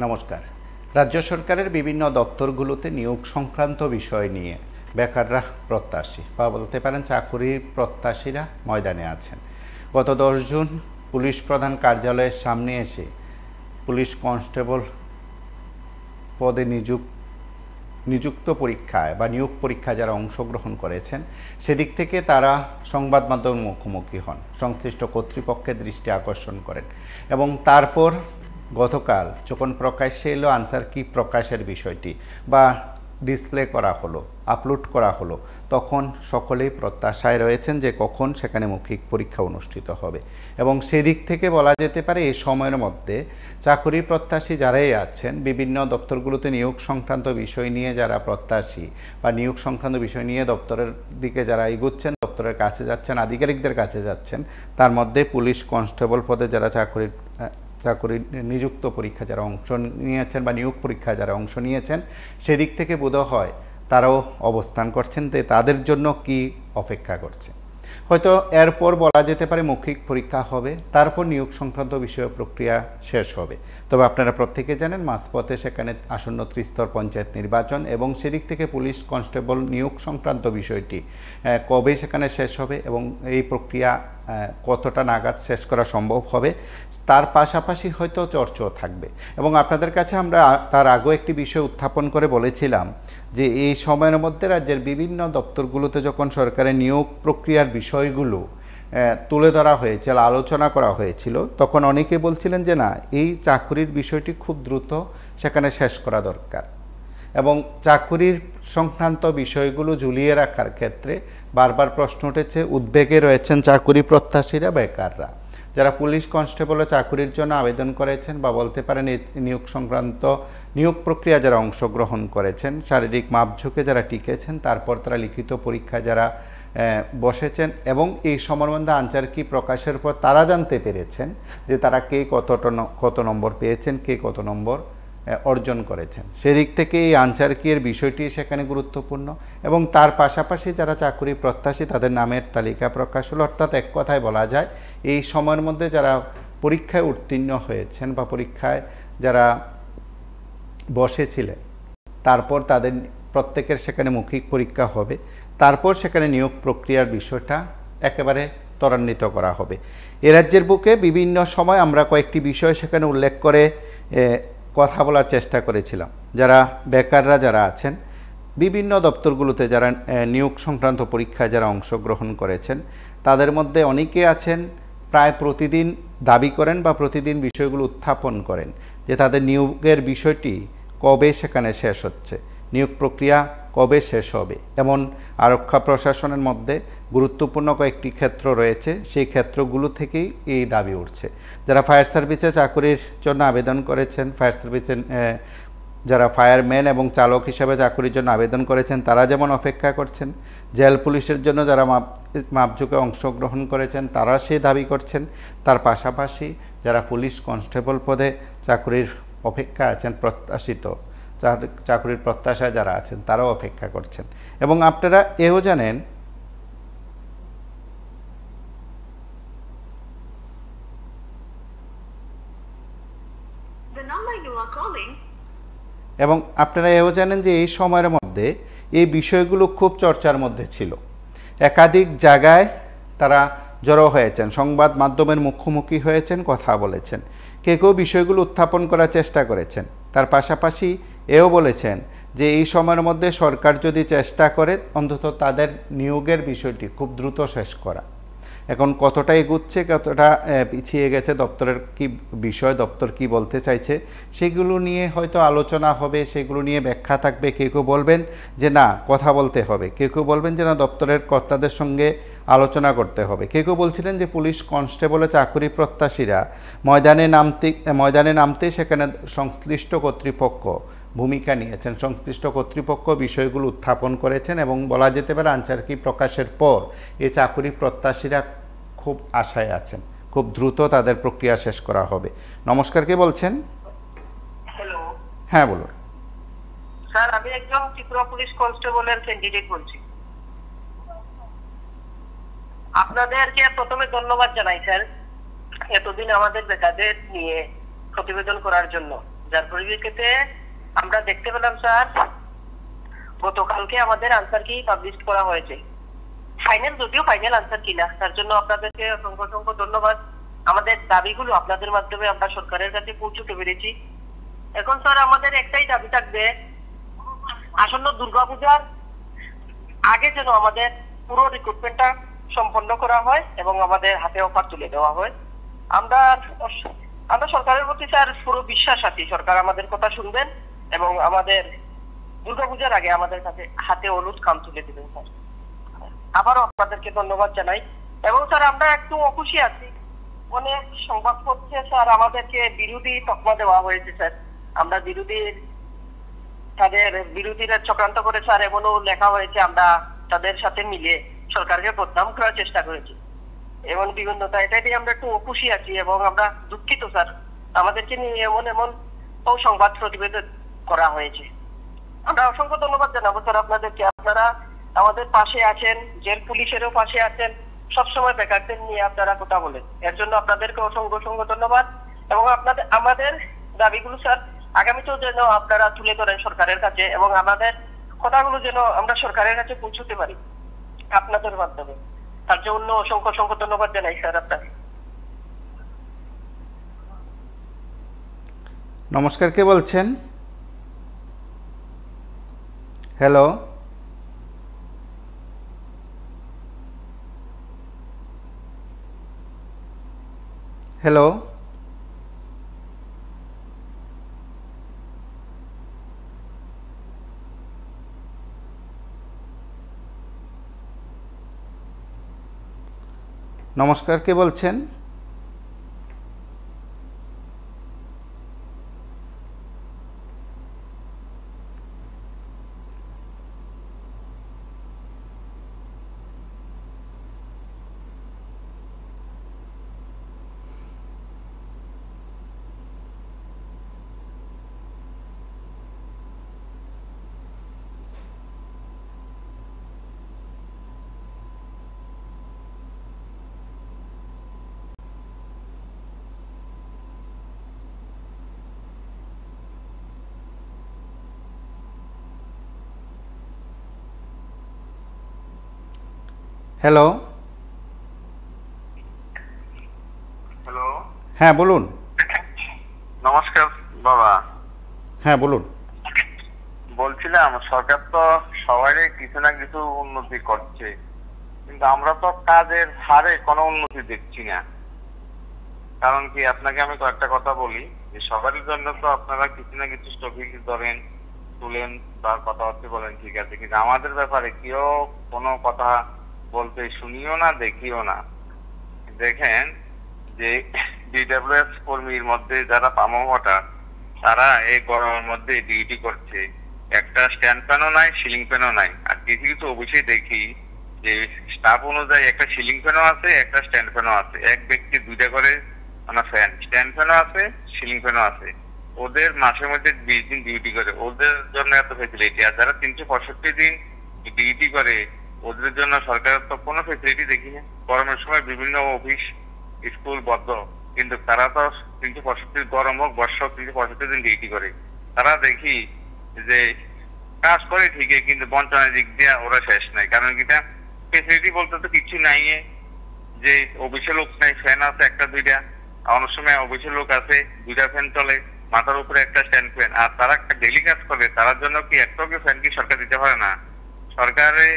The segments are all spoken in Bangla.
নমস্কার। রাজ্য সরকারের বিভিন্ন দপ্তরগুলোতে নিয়োগ সংক্রান্ত বিষয় নিয়ে বেকাররা প্রত্যাশী বা বলতে পারেন চাকুরি প্রত্যাশীরা ময়দানে আছেন। গত 10 জুন পুলিশ প্রধান কার্যালয়ের সামনে এসে পুলিশ কনস্টেবল পদে নিযুক্ত পরীক্ষায় বা নিয়োগ পরীক্ষায় যারা অংশগ্রহণ করেছেন সেদিক থেকে তারা সংবাদ মাধ্যমের মুখোমুখি হন, সংশ্লিষ্ট কর্তৃপক্ষের দৃষ্টি আকর্ষণ করেন এবং তারপর গতকাল যখন প্রকাশ্যে এলো আনসার কি প্রকাশের বিষয়টি বা ডিসপ্লে করা হলো, আপলোড করা হলো, তখন সকলেই প্রত্যাশায় রয়েছেন যে কখন সেখানে মৌখিক পরীক্ষা অনুষ্ঠিত হবে এবং সেদিক থেকে বলা যেতে পারে এই সময়ের মধ্যে চাকরি প্রত্যাশী যারাই আছেন বিভিন্ন দপ্তরগুলোতে নিয়োগ সংক্রান্ত বিষয় নিয়ে যারা প্রত্যাশী বা নিয়োগ সংক্রান্ত বিষয় নিয়ে দপ্তরের দিকে যারা এগোচ্ছেন, দপ্তরের কাছে যাচ্ছেন, আধিকারিকদের কাছে যাচ্ছেন, তার মধ্যে পুলিশ কনস্টেবল পদে যারা চাকরি নিযুক্ত পরীক্ষা যারা অংশ নিয়েছেন বা নিয়োগ পরীক্ষায় যারা অংশ নিয়েছেন সেদিক থেকে বোধ হয় তারাও অবস্থান করছেন যে তাদের জন্য কি অপেক্ষা করছে। হয়তো এরপর বলা যেতে পারে মৌখিক পরীক্ষা হবে, তারপর নিয়োগ সংক্রান্ত বিষয় প্রক্রিয়া শেষ হবে। তবে আপনারা প্রত্যেকে জানেন মাঝপথে সেখানে আসন্ন ত্রিস্তর পঞ্চায়েত নির্বাচন এবং সেদিক থেকে পুলিশ কনস্টেবল নিয়োগ সংক্রান্ত বিষয়টি কবে সেখানে শেষ হবে এবং এই প্রক্রিয়া কতটা নাগাদ শেষ করা সম্ভব হবে তার পাশাপাশি হয়তো চর্চাও থাকবে। এবং আপনাদের কাছে আমরা তার আগেও একটি বিষয় উত্থাপন করে বলেছিলাম যে এই সময়ের মধ্যে রাজ্যের বিভিন্ন দপ্তরগুলোতে যখন সরকারের নিয়োগ প্রক্রিয়ার বিষয়গুলো তুলে ধরা হয়েছিল, আলোচনা করা হয়েছিল, তখন অনেকে বলছিলেন যে না, এই চাকরির বিষয়টি খুব দ্রুত সেখানে শেষ করা দরকার এবং চাকরির সংক্রান্ত বিষয়গুলো ঝুলিয়ে রাখার ক্ষেত্রে বারবার প্রশ্ন উঠেছে। উদ্বেগে রয়েছেন চাকরি প্রত্যাশীরা, বেকাররা যারা পুলিশ কনস্টেবলের চাকরির জন্য আবেদন করেছেন বা বলতে পারেন এই নিয়োগ সংক্রান্ত নিয়োগ প্রক্রিয়া যারা অংশগ্রহণ করেছেন, শারীরিক মাপঝুঁকে যারা টিকেছেন, তারপর তারা লিখিত পরীক্ষা যারা বসেছেন এবং এই সময়ের মধ্যে আনসার কি প্রকাশের পর তারা জানতে পেরেছেন যে তারা কে কত নম্বর পেয়েছেন, কে কত নম্বর অর্জন করেছেন। সেদিক থেকে এই আনসার কি এর বিষয়টি সেখানে গুরুত্বপূর্ণ এবং তার পাশাপাশি যারা চাকরি প্রত্যাশী তাদের নামের তালিকা প্রকাশ হলো। অর্থাৎ এক কথায় বলা যায় এই সময়ের মধ্যে যারা পরীক্ষায় উত্তীর্ণ হয়েছেন বা পরীক্ষায় যারা বসেছিলেন তারপর তাদের প্রত্যেকের সেখানে মৌখিক পরীক্ষা হবে, তারপর সেখানে নিয়োগ প্রক্রিয়ার বিষয়টা একেবারে ত্বরান্বিত করা হবে। এ রাজ্যের বুকে বিভিন্ন সময় আমরা কয়েকটি বিষয় সেখানে উল্লেখ করে কথা বলার চেষ্টা করেছিলাম। যারা বেকাররা যারা আছেন বিভিন্ন দপ্তরগুলোতে যারা নিয়োগ সংক্রান্ত পরীক্ষায় যারা অংশগ্রহণ করেছেন তাদের মধ্যে অনেকে আছেন প্রায় প্রতিদিন দাবি করেন বা প্রতিদিন বিষয়গুলো উত্থাপন করেন যে তাদের নিয়োগের বিষয়টি কবে সেখানে শেষ হচ্ছে, নিয়োগ প্রক্রিয়া কবে শেষ হবে। এমন আরক্ষা প্রশাসনের মধ্যে গুরুত্বপূর্ণ কয়েকটি ক্ষেত্র রয়েছে, সেই ক্ষেত্রগুলো থেকেই এই দাবি উঠছে। যারা ফায়ার সার্ভিসে চাকরির জন্য আবেদন করেছেন, ফায়ার সার্ভিসের যারা ফায়ারম্যান এবং চালক হিসাবে চাকরির জন্য আবেদন করেছেন তারা যেমন অপেক্ষা করছেন, জেল পুলিশের জন্য যারা মাপঝুঁকে অংশগ্রহণ করেছেন তারা সেই দাবি করছেন, তার পাশাপাশি যারা পুলিশ কনস্টেবল পদে চাকরির অপেক্ষা আছেন, প্রত্যাশিত চাকরির প্রত্যাশা যারা আছেন তারাও অপেক্ষা করছেন। এবং আপনারা এও জানেন যে এই সময়ের মধ্যে এই বিষয়গুলো খুব চর্চার মধ্যে ছিল। একাধিক জায়গায় তারা জড়ো হয়েছেন, সংবাদ মাধ্যমের মুখোমুখি হয়েছেন, কথা বলেছেন, কেউ বিষয়গুলো উত্থাপন করার চেষ্টা করেছেন। তার পাশাপাশি এও বলেছেন যে এই সময়ের মধ্যে সরকার যদি চেষ্টা করে অন্তত তাদের নিয়োগের বিষয়টি খুব দ্রুত শেষ করা। এখন কতটা এগুচ্ছে, কতটা পিছিয়ে গেছে, দপ্তরের কি বিষয়, দপ্তর কি বলতে চাইছে সেগুলো নিয়ে হয়তো আলোচনা হবে, সেগুলো নিয়ে ব্যাখ্যা থাকবে। কেউ বলবেন যে না, কথা বলতে হবে, কেউ বলবেন যে না, দপ্তরের কর্তাদের সঙ্গে আলোচনা করতে হবে। কেউ বলছিলেন যে পুলিশ কনস্টেবলের চাকরি প্রত্যাশীরা ময়দানে নামতে সেখানে সংশ্লিষ্ট কর্তৃপক্ষ ভূমিকা নিয়েছেন, সংশ্লিষ্ট কর্তৃপক্ষ বিষয়গুলো উত্থাপন করেছেন এবং বলা যেতে পারে আনসার কি প্রকাশের পর এই চাকরি প্রত্যাশীরা খুব আশায় আছেন, খুব দ্রুত তাদের প্রক্রিয়া শেষ করা হবে। নমস্কার, কে বলছেন? হ্যালো। হ্যাঁ বলুন স্যার, আমি একজন ত্রিপুরা পুলিশ কনস্টেবলের ক্যান্ডিডেট বলছি। আপনাদেরকে প্রথমে ধন্যবাদ জানাই স্যার, এতদিন আমাদের বেকারদের নিয়ে প্রতিবেদন করার জন্য। যার পরিপ্রেক্ষিতে আমরা দেখতে পেলাম স্যার গতকালকে আমাদের আনসার কি পাবলিশ করা হয়েছে। ফাইনাল, যদিও ফাইনাল আনসার কিনা, তার জন্য আপনাদেরকে অসংখ্য অসংখ্য ধন্যবাদ। আমাদের দাবিগুলো আপনাদের মাধ্যমে আমরা সরকারের কাছে পৌঁছতে পেরেছি। এখন স্যার আমাদের একটাই দাবি থাকবে, আসন্ন দুর্গাপূজার আগে যেন আমাদের পুরো রিক্রুটমেন্টটা সম্পন্ন করা হয় এবং আমাদের হাতে অফার তুলে দেওয়া হয়। আমরা সরকারের প্রতি স্যার পুরো বিশ্বাস আছি, সরকার আমাদের কথা শুনবেন এবং আমাদের দুর্গাপূজার আগে আমাদের কাছে হাতে হলুদ কাম তুলে দেবেন স্যার। আবারও আপনাদেরকে ধন্যবাদ জানাই। এবং স্যার আমরা একটু অখুশি আছি, অনেক সংবাদপত্রে স্যার আমাদেরকে বিরোধী তকমা দেওয়া হয়েছে স্যার। আমরা তাদের বিরোধীরা চক্রান্ত করে স্যার এমনও লেখা হয়েছে আমরা তাদের সাথে মিলে সরকারকে বদনাম করার চেষ্টা করেছি, এমন বিভিন্নতা। এটাই আমরা একটু অখুশি আছি এবং আমরা দুঃখিত স্যার, আমাদেরকে নিয়ে এমন সংবাদ প্রতিবেদন করা হয়েছে। আমরা অসংখ্য ধন্যবাদ জানাবো স্যার আপনাদেরকে, আপনারা আমাদের পাশে আছেন, জেল পুলিশেরও পাশে আছেন, সবসময় বেকারদের নিয়ে আপনারা কথা বলেন, এর জন্য আপনাদেরকে অসংখ্য অসংখ্য ধন্যবাদ। এবং আমাদের দাবিগুলো স্যার আগামীতেও যেন আপনারা তুলে ধরেন সরকারের কাছে এবং আমাদের কথাগুলো যেন আমরা সরকারের কাছে পৌঁছতে পারি আপনাদের মাধ্যমে, তার জন্য অসংখ্য অসংখ্য ধন্যবাদ জানাই স্যার আপনাকে। নমস্কার, কে বলছেন? হ্যালো, হ্যালো, নমস্কার, কে বলছেন? হ্যালো, হ্যালো, হ্যাঁ বলুন। নমস্কার বাবা। হ্যাঁ বলুন। বলছিলাম সরকার তো সবারই কিছু না কিছু উন্নতি করছে, কিন্তু আমরা তো কাজের হারে কোনো উন্নতি দেখছি না। কারণ কি, আপনাকে আমি কয়েকটা কথা বলি যে সবারই জন্য তো আপনারা কিছু না কিছু টপিক ধরেন, তুলেন বা কথাবার্তা বলেন, ঠিক আছে, কিন্তু আমাদের ব্যাপারে কেউ কোনো কথা বলতে শুনিও না, দেখিও না। দেখেন যে ডিডব্লিউএস কর্মীর মধ্যে যারা পামো ভোটার, তারা এই গরমের মধ্যে ডিউটি করছে, একটা স্ট্যান্ড ফ্যানও নাই, সিলিং ফ্যানও নাই। আর কিছু কিছু অবশ্যই দেখি যে স্টাফ অনুযায়ী একটা সিলিং ফ্যানও আছে, একটা স্ট্যান্ড ফ্যানও আছে, এক ব্যক্তি দুইটা করে ফ্যান, স্ট্যান্ড ফ্যানও আছে, সিলিং ফ্যানও আছে। ওদের মাসের মধ্যে 20 দিন ডিউটি করে, ওদের জন্য এত ফেসিলিটি। আর যারা 365 দিন ডিউটি করে, ওদের জন্য সরকারের তো কোনো ফেসিলিটি দেখি না। গরমের সময় বিভিন্ন অফিস স্কুল বন্ধ, কিন্তু তারা তো 365 গরম হোক বর্ষা হোক 365 দিন ডিউটি করে। তারা দেখি যে কাজ করে ঠিকই, কিন্তু বঞ্চনার দিক দিয়ে ওরা শেষ নাই। কারণ কিটা ফেসিলিটি বলতে তো কিছু নাই, যে অফিসে লোক নাই, ফ্যান আছে একটা দুইটা, অনেক সময় অফিসের লোক আছে, দুইটা ফ্যান চলে, মাথার উপরে একটা স্ট্যান্ড ফ্যান। আর তারা একটা ডেলি কাজ করে, তার জন্য কি একটাকে ফ্যান কি সরকার দিতে পারে না? সরকারে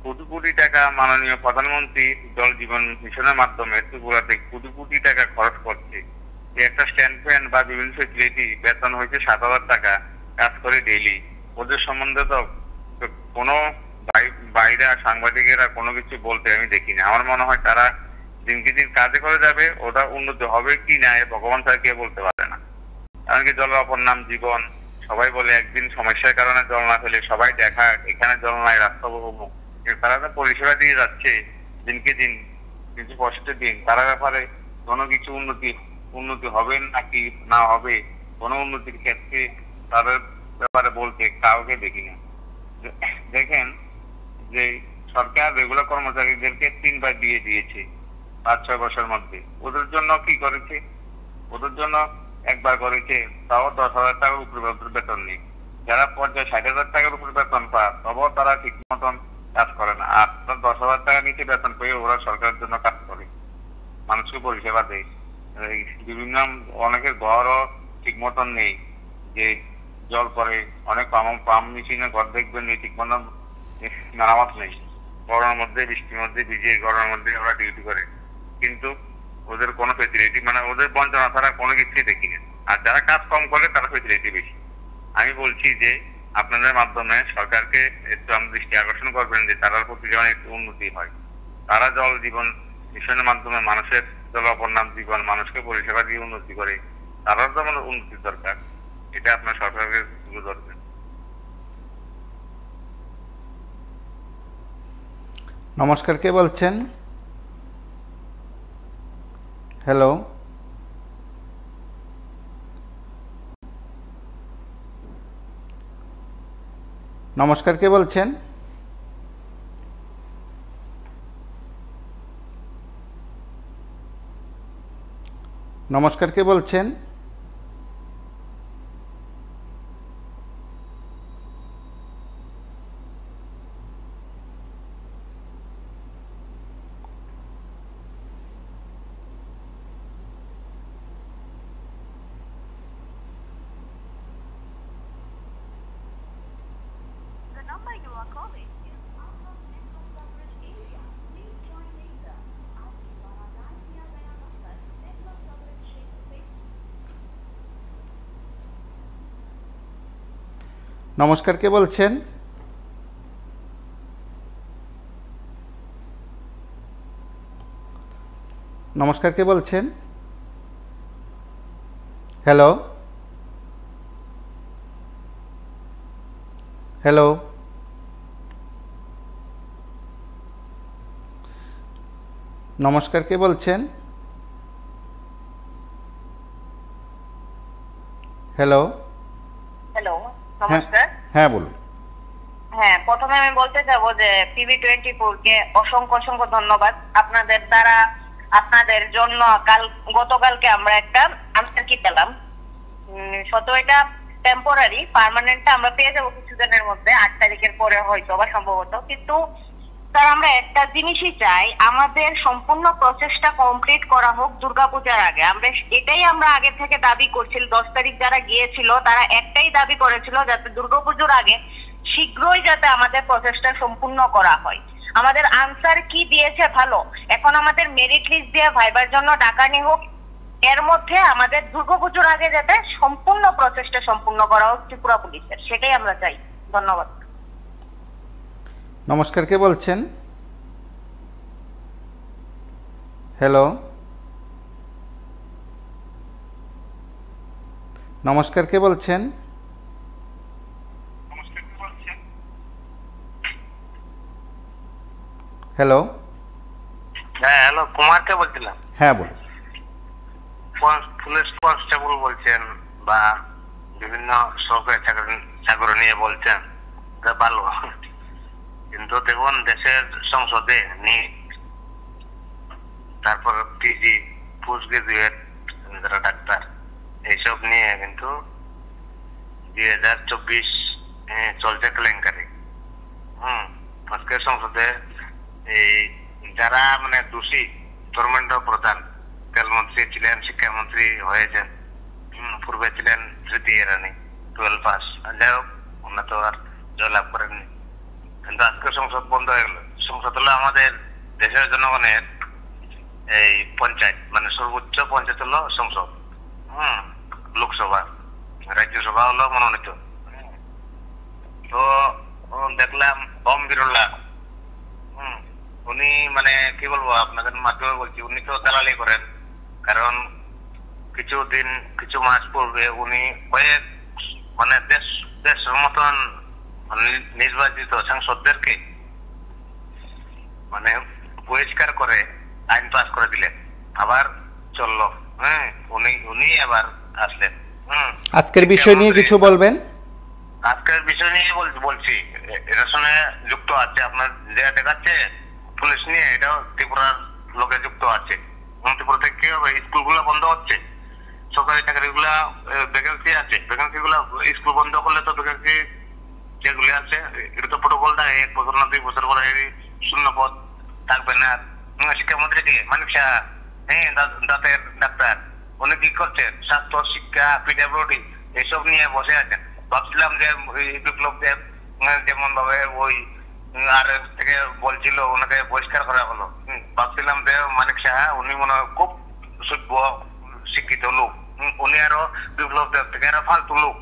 কোটি কোটি টাকা মাননীয় প্রধানমন্ত্রী জল জীবন মিশনের মাধ্যমে ত্রিপুরাতে কোটি কোটি টাকা খরচ করছে। একটা স্ট্যান্ড ফ্যান বা বিভিন্ন ফেসিলিটি বেতন হয়েছে 7,000 টাকা, কাজ করে ডেইলি। ওদের সম্বন্ধে তো কোনো বাইরে সাংবাদিকেরা কোনো কিছু বলতে আমি দেখি না। আমার মনে হয় তারা দিনকে দিন কাজে করে যাবে, ওটা উন্নতি হবে কি না ভগবান স্যার কে বলতে পারে না। কারণ কি, জলের অপর নাম জীবন। সবাই বলে একদিন সমস্যার কারণে জল না পেলে সবাই দেখা এখানে জল নাই, রাস্তা বহু, তারা তো পরিষেবা দিয়ে যাচ্ছে দিনকে দিন, কিছু কষ্টের দিন। তারা ব্যাপারে কোনো কিছু উন্নতি হবে নাকি না হবে, কোনো উন্নতির ক্ষেত্রে তাদের ব্যাপারে বলতে কাউকে দেখি না। দেখেন যে সরকার রেগুলার কর্মচারীদেরকে 3 বার দিয়ে দিয়েছে 5-6 বছরের মধ্যে। ওদের জন্য কি করেছে? ওদের জন্য একবার করেছে, তাও 10,000 টাকার উপরে বেতন নেই। যারা পর্যায়ে 60,000 টাকার উপরে বেতন পায় তবুও তারা ঠিক মতন কাজ করে না। আর 10,000 টাকা নিচে বেতন পেয়ে ওরা সরকারের জন্য কাজ করে, মানুষকে পরিষেবা দেয়। বিভিন্ন অনেকের ঘরও ঠিক মতন নেই, যে জল পরে, অনেক পাম্প মেশিনে ঘর দেখবেন ঠিক মতন মেরামত নেই। গরমের মধ্যে, বৃষ্টির মধ্যে ভিজে গরমের মধ্যে ওরা ডিউটি করে, কিন্তু ওদের কোনো ফেসিলিটি মানে ওদের বঞ্চনা ছাড়া কোনো কিছুই দেখি না। আর যারা কাজ কম করে তারা ফেসিলিটি বেশি। আমি বলছি যে আপনাদের মাধ্যমে সরকারকে একটু দৃষ্টি আকর্ষণ করবেন যে তারার প্রতি যেমন একটু উন্নতি হয়। তারা জল জীবন মিশনের মাধ্যমে মানুষের জল অপর্ণাম জীবন মানুষকে পরিষেবা দিয়ে উন্নতি করে, তারার যেমন উন্নতি দরকার, এটা আপনার সরকারকে তুলে ধরবেন। নমস্কার, কে বলছেন? হ্যালো, নমস্কার, কে বলছেন? নমস্কার, কে বলছেন? নমস্কার, কে বলছেন? নমস্কার, কে বলছেন? হ্যালো, হ্যালো, নমস্কার, কে বলছেন? হ্যালো, হ্যালো, নমস্কার। হ্যাঁ বলুন। হ্যাঁ, প্রথমে আমি বলতে চাবো যে PB24 কে অসংখ্য অসংখ্য ধন্যবাদ। আপনাদের দ্বারা, আপনাদের জন্য গতকালকে আমরা একটা আনসার কি পেলাম। সত এটা টেম্পোরারি, পার্মানেন্টটা আমরা পেয়ে যাবো কিছুদিনের মধ্যে, 8 তারিখের পরে হয়তো বা সম্ভবত। কিন্তু স্যার আমরা একটা জিনিসই চাই, আমাদের সম্পূর্ণ প্রসেসটা কমপ্লিট করা হোক দুর্গাপূজার আগে। এটাই আমরা আগে থেকে দাবি করছিল। 10 তারিখ যারা গিয়েছিল তারা একটাই দাবি করেছিল, যাতে দুর্গাপুজোর আগে শীঘ্রই যাতে আমাদের প্রসেসটা সম্পূর্ণ করা হয়। আমাদের আনসার কি দিয়েছে ভালো, এখন আমাদের মেরিট লিস্ট দিয়ে ভাইবার জন্য ডাকানি হোক, এর মধ্যে আমাদের দুর্গাপুজোর আগে যাতে সম্পূর্ণ প্রসেসটা সম্পূর্ণ করা হোক ত্রিপুরা পুলিশের, সেটাই আমরা চাই। ধন্যবাদ। নমস্কার, কে বলছেন? হ্যালো, নমস্কার, কে বলছেন? হ্যালো, হ্যাঁ হ্যালো, কুমারকে বলছিলাম। হ্যাঁ বলুন। পুলিশ কনস্টেবল বলছেন বা বিভিন্ন সরকারি চাকরি নিয়ে বলছেন, ভালো। কিন্তু দেখুন দেশের সংসদে তারপর পিজি, পোস্ট গ্রাজুয়েট যারা ডাক্তার, এইসব নিয়ে কিন্তু 2024 চলছে কেলেঙ্কারি। আজকের সংসদে এই যারা মানে দোষী, ধর্মেন্দ্র প্রধান তেলমন্ত্রী ছিলেন, শিক্ষামন্ত্রী হয়েছেন, পূর্বে ছিলেন স্মৃতি ইরানি, 12 পাস, যাই হোক ওনারা তো আর জয়লাভ করেননি। কিন্তু আজকে সংসদ বন্ধ হয়ে গেল। সংসদ হলো আমাদের দেশের জনগণের এই পঞ্চায়েত, মানে সর্বোচ্চ পঞ্চায়েত হলো সংসদ। লোকসভা, রাজ্যসভা হলো মনোনীত। তো দেখলাম ওম বিরলা, উনি মানে কি বলবো আপনাদের মাধ্যমে বলছি, উনি তো দালালি করেন। কারণ কিছু মাস পূর্বে উনি কয়েক মানে দেশের মতন নির্বাচিত সাংসদদেরকে মানে বহিষ্কার করে আইন পাস করে দিলেন, আবার চললো। উনি আবার আসলেন। আজকের বিষয় নিয়ে কিছু বলবেন? আজকের বিষয় নিয়ে বলছি, এটার সঙ্গে যুক্ত আছে আপনার যেটা দেখাচ্ছে পুলিশ নিয়ে, এটাও ত্রিপুরার লোকে যুক্ত আছে। ত্রিপুরা থেকে কি হবে, স্কুলগুলো বন্ধ হচ্ছে, সরকারি চাকরিগুলা ভ্যাকেন্সি আছে, ভ্যাকেন্সিগুলা স্কুল বন্ধ করলে তো ভ্যাকেন্সি যেগুলি আছে এটা তো প্রোটোকল না, 1 বছর না 2 বছর পরে শূন্য পদ থাকবে না। শিক্ষামন্ত্রী কি মানিক শাহ, দাঁতের ডাক্তার, উনি কি করছেন? স্বাস্থ্য, শিক্ষা, পিডব্লিউডি এসব নিয়ে বসে আছেন। ভাবছিলাম যে বিপ্লব দেব যেমন ভাবে ওই আর থেকে বলছিল ওনাকে বহিষ্কার করা হলো, ভাবছিলাম যে মানিক শাহ উনি মনে হয় খুব সভ্য শিক্ষিত লোক, উনি আরো বিপ্লব দেব থেকে আরো ফালতু লোক।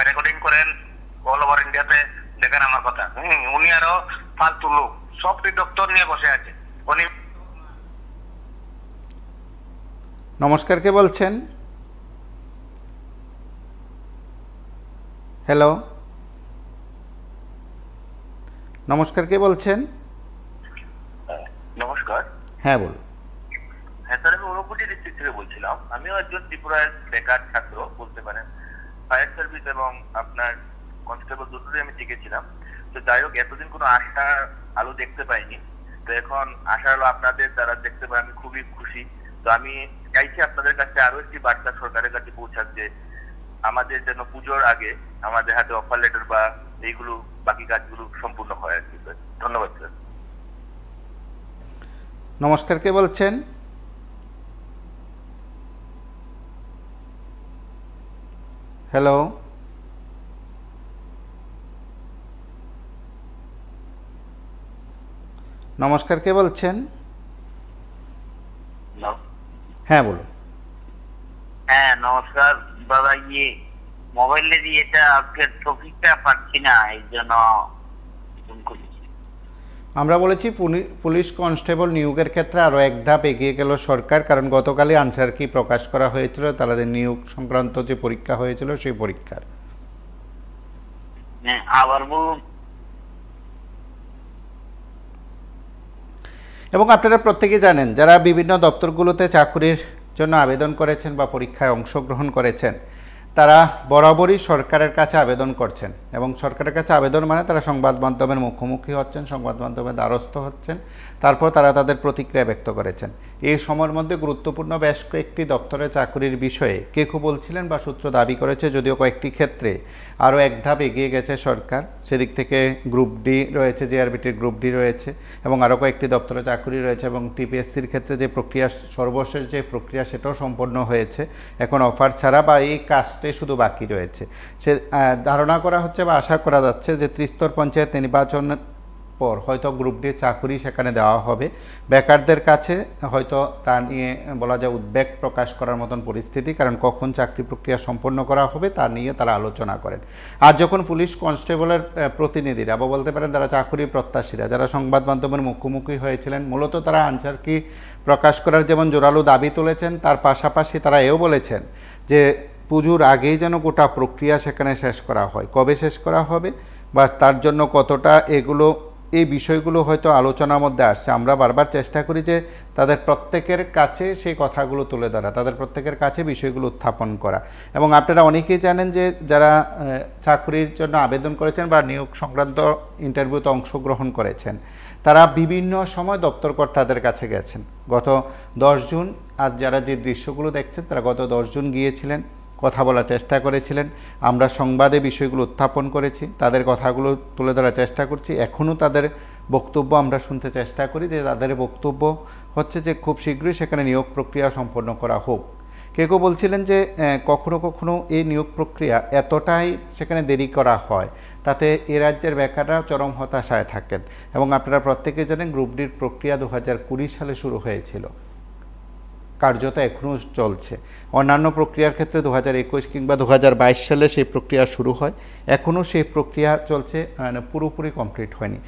রেকর্ডিং করেন অল ওভার ইন্ডিয়াতে, দেখেন আমার কথা। উনি আরো ফালতু লোক, সবটি দপ্তর নিয়ে বসে আছে উনি। নমস্কার, কে বলছেন? হ্যালো, নমস্কার, কে বলছেন? নমস্কার। হ্যাঁ বলুন। হ্যাঁ স্যার, আমি ঊনকোটি ডিস্ট্রিক্ট থেকে বলছিলাম। আমিও একজন ত্রিপুরার বেকার ছাত্র বলতে পারেন। ফায়ার সার্ভিস এবং আপনার কনস্টেবল দুটোই আমি টিকেছিলাম। তো যাই হোক, এতদিন কোনো আশার আলো দেখতে পাইনি, তো এখন আশার আলো আপনাদের দ্বারা দেখতে পাই, আমি খুবই খুশি। তো আমি চাইছি আপনাদের কাছে আরো একটি বার্তা সরকারের কাছে পৌঁছাক যে আমাদের যেন পুজোর আগে আমাদের হাতে অফার লেটার বা এইগুলো বাকি কাজগুলো সম্পূর্ণ হয় আর কি। স্যার ধন্যবাদ। স্যার নমস্কার, কে বলছেন? হ্যালো, নমস্কার, কে বলছেন? হ্যাঁ বলুন। হ্যাঁ নমস্কার দাদা, মোবাইলে দিয়ে এটা আজকে টপিকটা পাচ্ছি না, এই জন্য ফোন করেছি। আমরা বলেছি পুলিশ কনস্টেবল নিয়োগের ক্ষেত্রে আরও এক ধাপ এগিয়ে গেল সরকার, কারণ গতকালই আনসার কি প্রকাশ করা হয়েছিল তাদের নিয়োগ সংক্রান্ত যে পরীক্ষা হয়েছিল সেই পরীক্ষার। হ্যাঁ আবার বলুন। এবং আপনারা প্রত্যেকেই জানেন, যারা বিভিন্ন দপ্তরগুলোতে চাকরির জন্য আবেদন করেছেন বা পরীক্ষায় অংশগ্রহণ করেছেন, তারা বরাবরই সরকারের কাছে আবেদন করছেন, এবং সরকারের কাছে আবেদন মানে তারা সংবাদ মাধ্যমের মুখোমুখি হচ্ছেন, সংবাদ মাধ্যমের দ্বারস্থ হচ্ছেন, তারপর তারা তাদের প্রতিক্রিয়া ব্যক্ত করেছেন। এই সময়ের মধ্যে গুরুত্বপূর্ণ বেশ কয়েকটি দপ্তরে চাকরির বিষয়ে কেউ বলছিলেন বা সূত্র দাবি করেছে, যদিও কয়েকটি ক্ষেত্রে আরও এক ধাপ এগিয়ে গেছে সরকার। সেদিক থেকে গ্রুপ ডি রয়েছে, জেআরবিটির গ্রুপ ডি রয়েছে, এবং আরও কয়েকটি দপ্তরে চাকরি রয়েছে, এবং টিপিএসসির ক্ষেত্রে যে প্রক্রিয়া, সর্বশেষ যে প্রক্রিয়া সেটাও সম্পন্ন হয়েছে। এখন অফার ছাড়া বা এই কাজটাই শুধু বাকি রয়েছে। সে ধারণা করা হচ্ছে বা আশা করা যাচ্ছে যে ত্রিস্তর পঞ্চায়েত নির্বাচনের পর হয়তো গ্রুপ ডি চাকরি সেখানে দেওয়া হবে। বেকারদের কাছে হয়তো তা নিয়ে বলা যায় উদ্বেগ প্রকাশ করার মতন পরিস্থিতি, কারণ কখন চাকরি প্রক্রিয়া সম্পন্ন করা হবে তা নিয়ে তারা আলোচনা করেন। আর যখন পুলিশ কনস্টেবলের প্রতিনিধিরা বা বলতে পারেন যারা চাকরি প্রত্যাশীরা, যারা সংবাদ মাধ্যমের মুখোমুখি হয়েছিলেন, মূলত তারা আনসার কি প্রকাশ করার যেমন জোরালো দাবি তুলেছেন, তার পাশাপাশি তারা এও বলেছেন যে পুজোর আগেই যেন গোটা প্রক্রিয়া সেখানে শেষ করা হয়। কবে শেষ করা হবে বা তার জন্য কতটা এই বিষয়গুলো হয়তো আলোচনার মধ্যে আসছে। আমরা বারবার চেষ্টা করি যে তাদের প্রত্যেকের কাছে সেই কথাগুলো তুলে ধরা, তাদের প্রত্যেকের কাছে বিষয়গুলো উত্থাপন করা। এবং আপনারা অনেকেই জানেন যে যারা চাকরির জন্য আবেদন করেছেন বা নিয়োগ সংক্রান্ত ইন্টারভিউতে অংশগ্রহণ করেছেন, তারা বিভিন্ন সময় দপ্তর কর্তাদের কাছে গেছেন। গত 10 জুন আজ যারা যে দৃশ্যগুলো দেখছেন, তারা গত 10 জুন গিয়েছিলেন, কথা বলার চেষ্টা করেছিলেন। আমরা সংবাদে বিষয়গুলো উত্থাপন করেছি, তাদের কথাগুলো তুলে ধরার চেষ্টা করছি। এখনও তাদের বক্তব্য আমরা শুনতে চেষ্টা করি, যে তাদের বক্তব্য হচ্ছে যে খুব শীঘ্রই সেখানে নিয়োগ প্রক্রিয়া সম্পন্ন করা হোক। কেউ বলছিলেন যে কখনো কখনো এই নিয়োগ প্রক্রিয়া এতটাই সেখানে দেরি করা হয়, তাতে এ রাজ্যের বেকাররা চরম হতাশায় থাকেন। এবং আপনারা প্রত্যেকে জানেন গ্রুপ ডির প্রক্রিয়া 2020 সালে শুরু হয়েছিল, কার্যত এখনও চলছে। অন্যান্য প্রক্রিয়ার ক্ষেত্রে 2021 কিংবা 2022 সালে সেই প্রক্রিয়া শুরু হয়, এখনও সেই প্রক্রিয়া চলছে, পুরোপুরি কমপ্লিট হয়নি।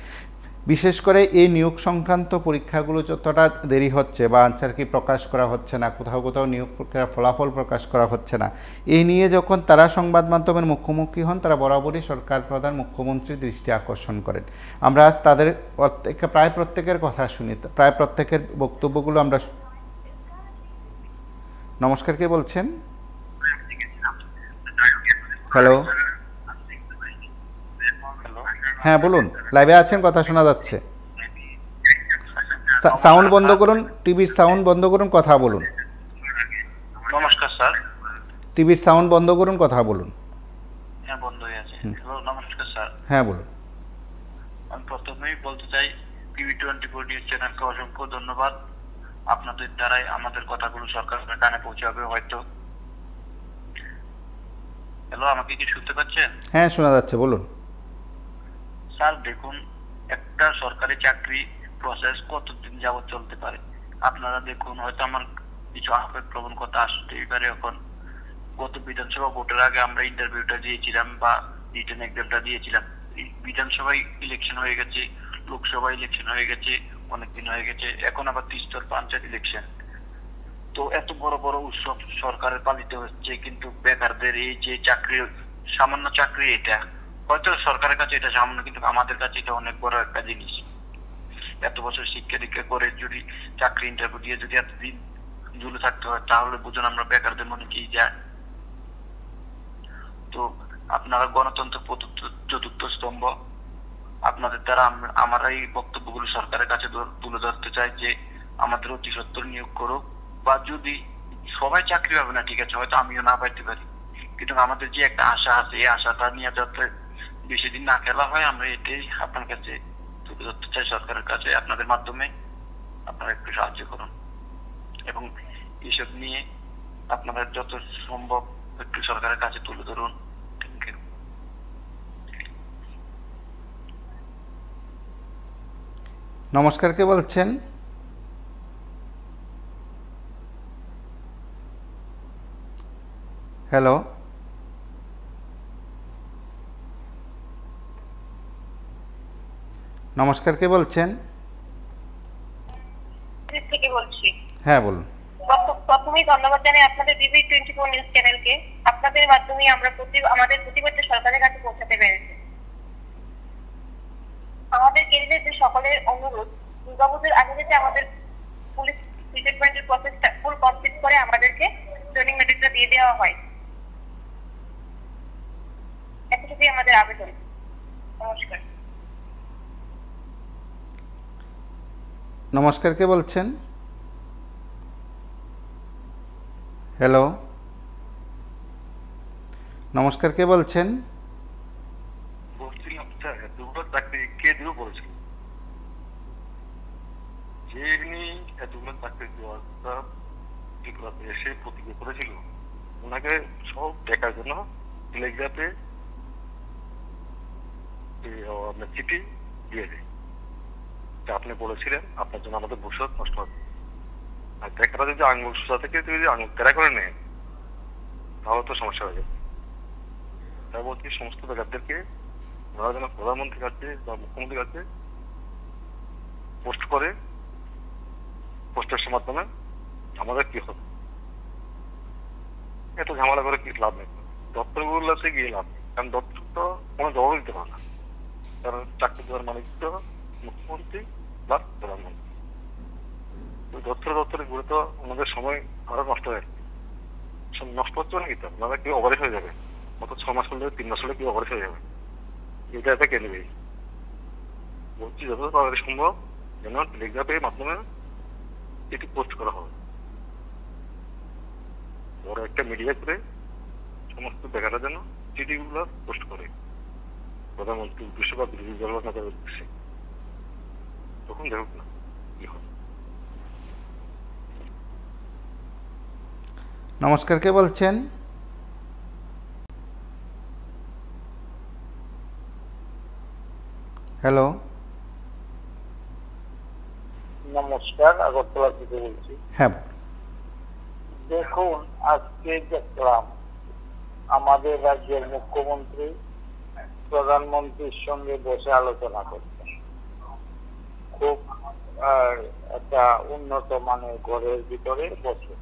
বিশেষ করে এই নিয়োগ সংক্রান্ত পরীক্ষাগুলো যতটা দেরি হচ্ছে বা আনসার কি প্রকাশ করা হচ্ছে না, কোথাও কোথাও নিয়োগ প্রক্রিয়ার ফলাফল প্রকাশ করা হচ্ছে না, এই নিয়ে যখন তারা সংবাদ মাধ্যমের মুখোমুখি হন, তারা বরাবরই সরকার প্রধান মুখ্যমন্ত্রীর দৃষ্টি আকর্ষণ করেন। আমরা আজ তাদের প্রায় প্রত্যেকের কথা শুনি, প্রায় প্রত্যেকের বক্তব্যগুলো আমরা। নমস্কার, কে বলছেন? হ্যালো, হ্যাঁ বলুন, লাইভে আছেন, কথা শোনা যাচ্ছে। সাউন্ড বন্ধ করুন, টিভির সাউন্ড বন্ধ করুন, কথা বলুন। নমস্কার স্যার। টিভির সাউন্ড বন্ধ করুন, কথা বলুন। হ্যাঁ, বন্ধ হয়ে আছে। হ্যালো, নমস্কার স্যার। হ্যাঁ বলুন। আমি প্রথমেই বলতে চাই টিভি24 নিউজ চ্যানেলকে অসংখ্য ধন্যবাদ। আপনাদের দ্বারাই আমাদের কথাগুলো সরকারের কানে পৌঁছাবে হয়তো। হ্যালো, আমাকে কি শুনতে পাচ্ছেন? হ্যাঁ, শোনা যাচ্ছে, বলুন। স্যার দেখুন, একটা সরকারি চাকরি প্রসেস কতদিন যাবত চলতে পারে? আপনারা দেখুন, হয়তো আমার কিছু আবেগপ্রবণ কথা আসতেই পারে। এখন গত বিধানসভা ভোটের আগে আমরা ইন্টারভিউটা দিয়েছিলাম বা রিটেন এক্সামটা দিয়েছিলাম। বিধানসভায় ইলেকশন হয়ে গেছে, লোকসভা ইলেকশন হয়ে গেছে, অনেকদিন হয়ে গেছে, এখন আবার ত্রিস্তর পঞ্চায়েত ইলেকশন। তো এত বড় বড় উৎসব সরকারের পালিত হচ্ছে, কিন্তু বেকারদের এই যে চাকরি, সামান্য চাকরি, এটা হয়তো সরকারের কাছে এটা সামান্য, কিন্তু আমাদের কাছে এটা অনেক বড় একটা জিনিস। এত বছর শিক্ষা দীক্ষা করে যদি চাকরি ইন্টারভিউ দিয়ে যদি এতদিন ঝুলে থাকতে হয়, তাহলে বুঝুন আমরা বেকারদের মনে কি যায়। তো আপনারা গণতন্ত্র চতুর্থ স্তম্ভ, আপনাদের দ্বারা আমরা এই বক্তব্যগুলো সরকারের কাছে তুলে ধরতে চাই যে আমাদের অতি সত্বর নিয়োগ করুক, বা যদি সবাই চাকরি পাবে না ঠিক আছে, হয়তো আমিও না পাইতে পারি, কিন্তু আমাদের যে একটা আশা আছে, এই আশাটা নিয়ে যাতে বেশি দিন না খেলা হয়, আমরা এটাই আপনার কাছে তুলে ধরতে চাই সরকারের কাছে। আপনাদের মাধ্যমে আপনারা একটু সাহায্য করুন এবং এসব নিয়ে আপনারা যত সম্ভব একটু সরকারের কাছে তুলে ধরুন। Thank you. নমস্কার, কে বলছেন? হ্যালো, নমস্কার, কে বলছেন? থেকে বলছি। হ্যাঁ বলুন। প্রথমেই ধন্যবাদ জানাই আপনাদের টিভি24 নিউজ চ্যানেলকে। আপনাদের মাধ্যমে আমরা আমাদের প্রতিবাদটা সরকারের কাছে পৌঁছাতে পেরেছি। আমাদের কেন্দ্রের যে সকলের অনুরোধ, দুর্গাপুজোর আগে যাতে আমাদের পুলিশ রিক্রুটমেন্টের প্রসেসটা ফুল কমপ্লিট করে আমাদেরকে ট্রেনিং মেটেরিয়ালটা দিয়ে দেওয়া হয়, এতটুকুই আমাদের আবেদন। নমস্কার। নমস্কার, কে বলছেন? হ্যালো, নমস্কার, কে বলছেন? বলছিলাম স্যার, এতগুলো চাকরি কে দিল বলেছিল? যে এতগুলো চাকরি দেওয়ার এসে প্রতিজ্ঞা করেছিল, ওনাকে সব দেখার জন্য টেলিগ্রাফে আপনার চিঠি দিয়ে দেয়, আপনি বলেছিলেন আপনার জন্য আমাদের ভবিষ্যৎ নষ্ট হবে। আর দেখাটা যদি আঙুল সোজা থেকে যদি আঙুল তেরা করে নেয়, তাহলে তো সমস্যা হয়ে যাবে। তাই বলছি সমস্ত বেকারদেরকে ওনারা যেন প্রধানমন্ত্রীর কাছে বা মুখ্যমন্ত্রীর কাছে পোস্ট করে, পোস্টের মাধ্যমে আমাদের কি হবে, এত ঝামেলা করে কি লাভ নেই। দপ্তরগুলোতে গিয়ে লাভ নেই, কারণ দপ্তর তো কোনো জবাব দিতে পারে না, কারণ চাকরি দেওয়ার মালিক তো মুখ্যমন্ত্রী বা প্রধানমন্ত্রী। দপ্তরে ঘুরে তো ওনাদের সময় আরো নষ্ট হয়ে যাবে, নষ্ট হচ্ছে নাকি তো ওনারা কেউ অবরেজ হয়ে যাবে, অত 6 মাস হলে 3 মাস হলে কেউ অবরেজ হয়ে যাবে। এটা একটা কেন্দ্রে বলছি যত তাড়াতাড়ি সম্ভব যেন টেলিগ্রাফের মাধ্যমে এটি পোস্ট করা হবে, বড় একটা মিডিয়া করে সমস্ত বেকাররা যেন চিঠিগুলো পোস্ট করে প্রধানমন্ত্রীর উদ্দেশ্যে বা বিরোধী দল নেতাদের উদ্দেশ্যে, তখন দেখুক না কি হবে। নমস্কার, কে বলছেন? হ্যালো, নমস্কার, আগরতলা থেকে বলছি। হ্যাঁ, দেখুন, আজকে দেখলাম আমাদের রাজ্যের মুখ্যমন্ত্রী প্রধানমন্ত্রীর সঙ্গে বসে আলোচনা করছেন। খুব একটা উন্নত মানের ঘরের ভিতরে বসে।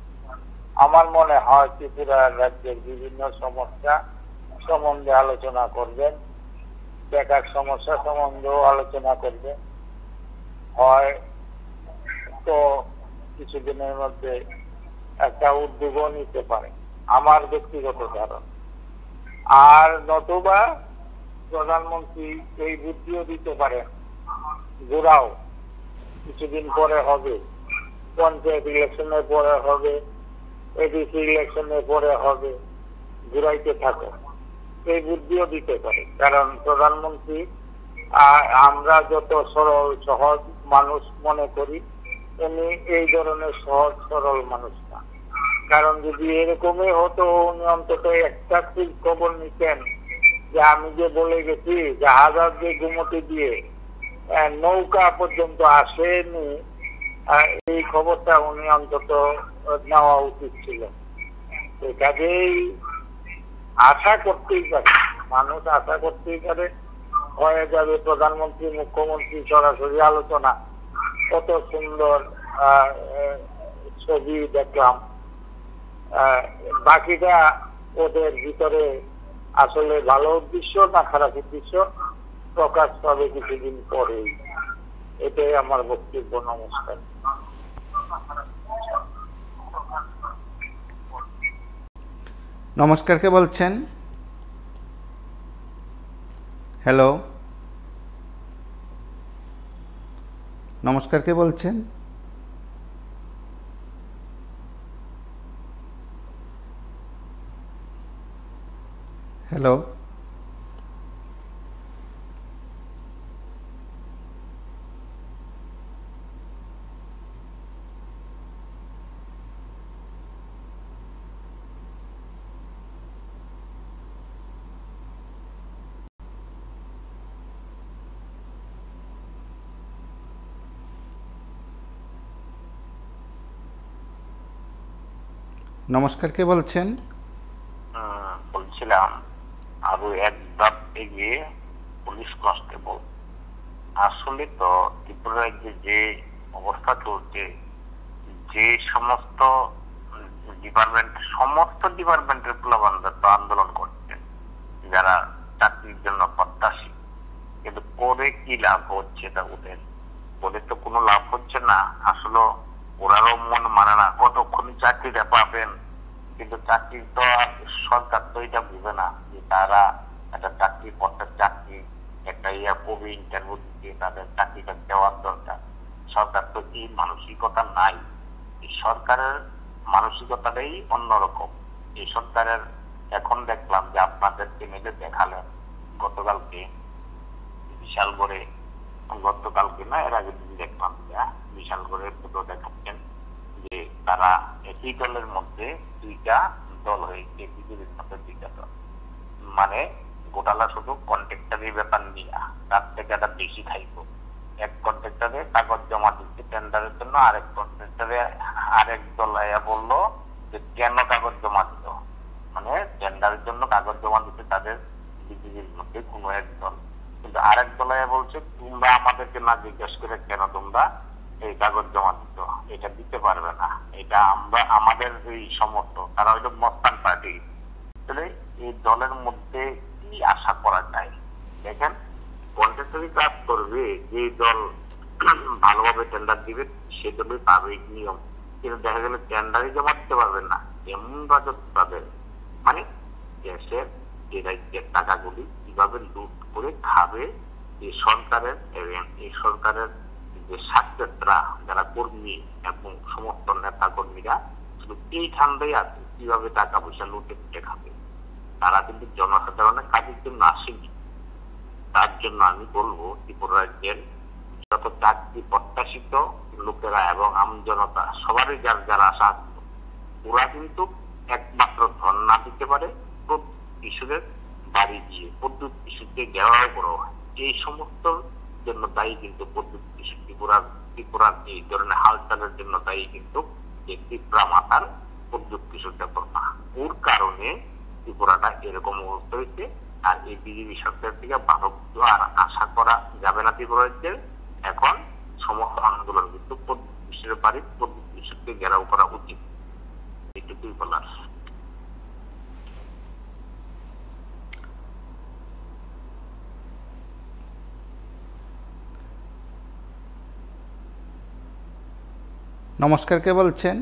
আমার মনে হয় ত্রিপুরা রাজ্যের বিভিন্ন সমস্যা সম্বন্ধে আলোচনা করবেন, বেকার সমস্যা সম্বন্ধেও আলোচনা করবেন। হয় তো কিছুদিনের মধ্যে একটা উদ্যোগও নিতে পারে, আমার ব্যক্তিগত ধারণা। আর নতুবা প্রধানমন্ত্রী এই বুদ্ধিও দিতে পারেন, ঘোরাও কিছুদিন পরে হবে, পঞ্চায়েত ইলেকশনের পরে হবে, এডিসি ইলেকশনের পরে হবে, ঘুরাইতে থাকো, এই বুদ্ধিও দিতে পারে। কারণ প্রধানমন্ত্রী আমরা যত সরল সহজ মানুষ মনে করি, উনি এই ধরনের সহজ সরল মানুষ না। কারণ যদি এরকমই হতো, উনি অন্তত একটা খবর নিতেন যে আমি যে বলে গেছি জাহাজ দিয়ে ঘুমোতে দিয়ে নৌকা পর্যন্ত আসেনি, এই খবরটা উনি অন্তত নেওয়া উচিত ছিল। কাজেই আশা করতেই পারে, মানুষ আশা করতেই পারে হয়ে যাবে প্রধানমন্ত্রী মুখ্যমন্ত্রী সরাসরি আলোচনা। কত সুন্দর ছবি দেখলাম। বাকিটা ওদের ভিতরে আসলে ভালো উদ্দেশ্য না খারাপ উদ্দেশ্য প্রকাশ পাবে কিছুদিন পরেই। এটাই আমার বক্তব্য। নমস্কার। নমস্কার, কে বলছেন? হ্যালো, নমস্কার, কে বলছেন? হ্যালো, নমস্কার, কে বলছেন? বলছিলাম আরো এক ধাপ এগিয়ে পুলিশ কনস্টেবল। আসলে তো ত্রিপুরা রাজ্যে যে অবস্থা চলছে, যে সমস্ত ডিপার্টমেন্টের পোলাপানরা তো আন্দোলন করছে, যারা চাকরির জন্য প্রত্যাশী, কিন্তু করে কি লাভ হচ্ছে? তা ওদের তো কোনো লাভ হচ্ছে না। আসলে ওরাও মন মানে না কতক্ষণ চাকরিটা পাবেন, কিন্তু চাকরি তো আর সরকার তো এটা বুঝে না যে তারা একটা চাকরি একটা কবি ইন্টারভিউ দিতে তাদের চাকরিটা দেওয়ার দরকার। সরকার তো এই মানসিকতা নাই। এই সরকারের মানসিকতাটাই অন্যরকম। এই সরকারের এখন দেখলাম যে আপনাদের চ্যানেলে দেখালেন গতকালকে না এর আগের দিন দেখলাম বিশালগড়ের ফটো দেখাচ্ছেন যে তারা একই দলের মধ্যে দুইটা দল হয়েছে, বিজেপির মধ্যে দুইটা দল। মানে গোটালা শুধু কন্ট্রাক্টরের ব্যাপার নিয়ে তার থেকে একটা বেশি খাইব। এক কন্ট্রাক্টরে কাগজ জমা দিচ্ছে টেন্ডারের জন্য, আরেক কন্ট্রাক্টরে আরেক দল বললো যে কেন কাগজ জমা দিল, মানে টেন্ডারের জন্য কাগজ জমা দিতে তাদের বিজেপির মধ্যে কোনো এক দল, কিন্তু আরেক দল বলছে তোমরা আমাদেরকে না জিজ্ঞেস করে কেন তোমরা এই কাগজ জমা দিত, এটা দিতে পারবে না, এটা আমাদের এই সমর্থক, তারা হয়তো মস্তান পার্টি। তাহলে এই দলের মধ্যে কি আশা করা যায়? দেখেন, কন্ট্রাক্টরি কাজ করবে যে দল ভালোভাবে টেন্ডার দিবে সে দলই পাবে নিয়ম, কিন্তু দেখা গেলে টেন্ডারই জমা দিতে পারবে না, এমন রাজত্ব তাদের। মানে দেশের যে রাজ্যের টাকাগুলি কিভাবে লুট করে খাবে এই সরকারের যে স্বাস্থ্যরা যারা কর্মী এবং সমস্ত নেতা কর্মীরা শুধু এই ঠান্ডাই আছে কিভাবে টাকা পয়সা লুটে ফুটে খাবে। তারা কিন্তু জনসাধারণের কাজের জন্য আসেনি। তার জন্য আমি বলবো ত্রিপুরা রাজ্যের যত চাকরি প্রত্যাশিত লোকেরা এবং আম জনতা সবারই যারা আশা আছে, ওরা কিন্তু একমাত্র ধর্ণা দিতে পারে কৃষকের বাড়ি গিয়ে পদ্মুৎ কৃষককে ঘেরাও করা হয়। এই সমস্ত জন্য দায়ী কিন্তু পদ্মুৎ কৃষক ত্রিপুরার এই ধরনের হালচালের জন্য দায়ী কিন্তু এই ত্রিপুরা মাতার পদ্মুৎ কৃষকদের কর্মা। ওর কারণে ত্রিপুরাটা এরকম অবস্থা হয়েছে। আর এই বিজেপি সরকার থেকে ভালো কিছু আর আশা করা যাবে না ত্রিপুরা রাজ্যের। এখন সমস্ত আন্দোলন কিন্তু পদ্মুৎ কৃষকের বাড়ি পদ্মুৎ কৃষককে ঘেরাও করা উচিত, এইটুকুই বলার। নমস্কার, কে বলছেন?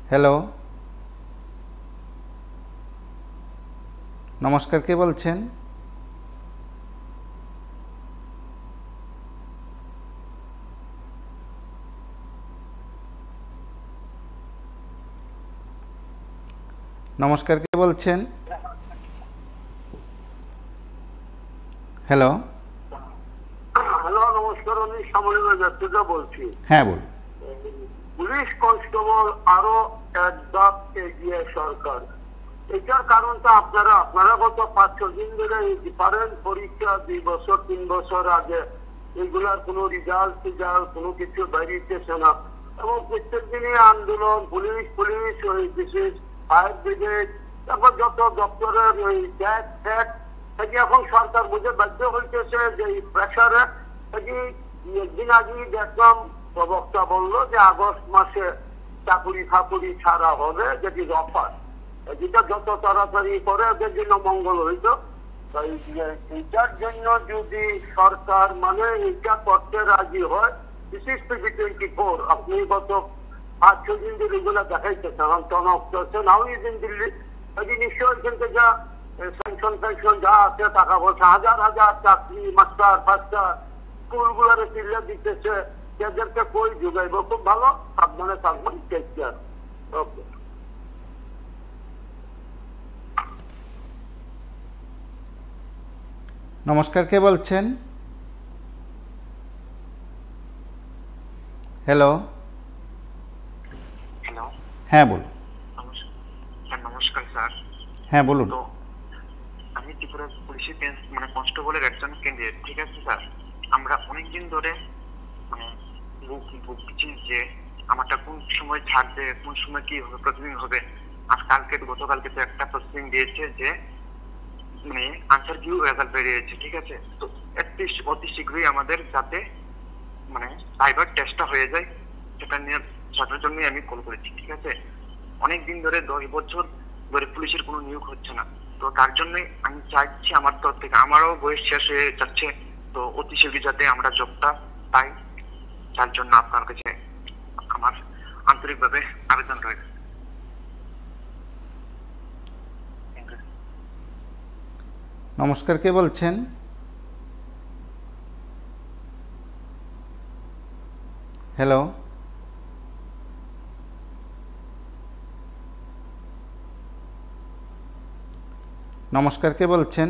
হ্যালো, নমস্কার, কে বলছেন? নমস্কার, কে বলছেন? হ্যালো। হ্যালো, নমস্কার, আমি সামরিক যাত্রীরা বলছি। হ্যাঁ বলুন। পুলিশ কনস্টেবল আরো এক ধাপ এগিয়ে সরকার। এটার কারণটা আপনারা গত 5-6 দিন ধরে ডিফারেন্ট পরীক্ষা 2 বছর 3 বছর আগে এগুলার কোনো রেজাল্ট কোনো কিছু বেরিয়েছে না, এবং প্রত্যেক দিনই আন্দোলন, পুলিশ বিশেষ ফায়ার ব্রিগেড, তারপর যত দপ্তরের ওই ট্যাক্স এখন সরকার বুঝে বাধ্য হইতেছে যে এই প্রেশারে একদিন আগেই দেখলাম প্রবক্তা বললো যে আগস্ট মাসে চাকুরি ছাড়া হবে, যেটি অফার, যেটা যত তাড়াতাড়ি করে ওদের জন্য মঙ্গল হইত। এইটার জন্য যদি সরকার মানে এইটা করতে রাজি হয়, বিশেষ P24 আপনি গত 5-6 দিন ধরে এগুলো দেখাইতেছেন, টনক চলছে নাও দিন দিল্লি, নিশ্চয়ই এখান থেকে যা স্যাংশন যা আছে টাকা পয়সা হাজার চাকরি, মাস্টার ফাস্টার স্কুলগুলোরে চিল্লা দিতেছে, এদেরকে কই যোগাইব? খুব ভালো, সাবধানে থাকবেন, টেক কেয়ার। ওকে। নমস্কার, কে বলছেন? হ্যালো। হ্যালো। হ্যাঁ বলুন। নমস্কার স্যার। হ্যাঁ বলুন। তো আমি ত্রিপুরা পুলিশের মানে কনস্টেবলের একজন ক্যান্ডিডেট, ঠিক আছে স্যার। আমরা অনেকদিন ধরে মানে বুঝছি যে আমারটা কোন সময় ছাড়বে, কোন সময় কি হবে, প্রসেসিং হবে। আর গতকালকে তো একটা প্রসেসিং দিয়েছে যে মানে আনসার কিউ রেজাল্ট বেরিয়েছে, ঠিক আছে। তো অতি শীঘ্রই আমাদের যাতে মানে সাইবার টেস্টটা হয়ে যায়, সেটা নিয়ে সেটার জন্যই আমি কল করেছি, ঠিক আছে। অনেকদিন ধরে 10 বছর ধরে পুলিশের কোনো নিয়োগ হচ্ছে না, তো তার জন্যই আমি চাইছি আমার তরফ থেকে, আমারও বয়স শেষ হয়ে যাচ্ছে, তো অতি শীঘ্রই যাতে আমরা জবটা পাই, তার জন্য আপনার কাছে আমার আন্তরিকভাবে আবেদন রয়েছে। নমস্কার, কে বলছেন? হ্যালো। নমস্কার, কে বলছেন?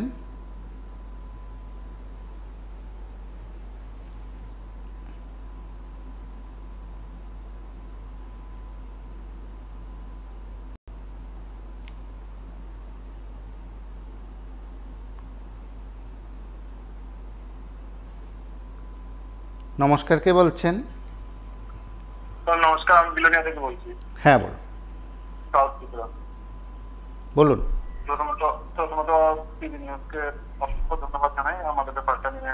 নমস্কার, কে বলছেন? নমস্কার, আমি বিলোনিয়া থেকে বলছি। হ্যাঁ বলুন। সাউথ ত্রিপুরা। বলুন। প্রথমত টিভি নিউজকে অসংখ্য ধন্যবাদ জানাই আমাদের ব্যাপারটা নিয়ে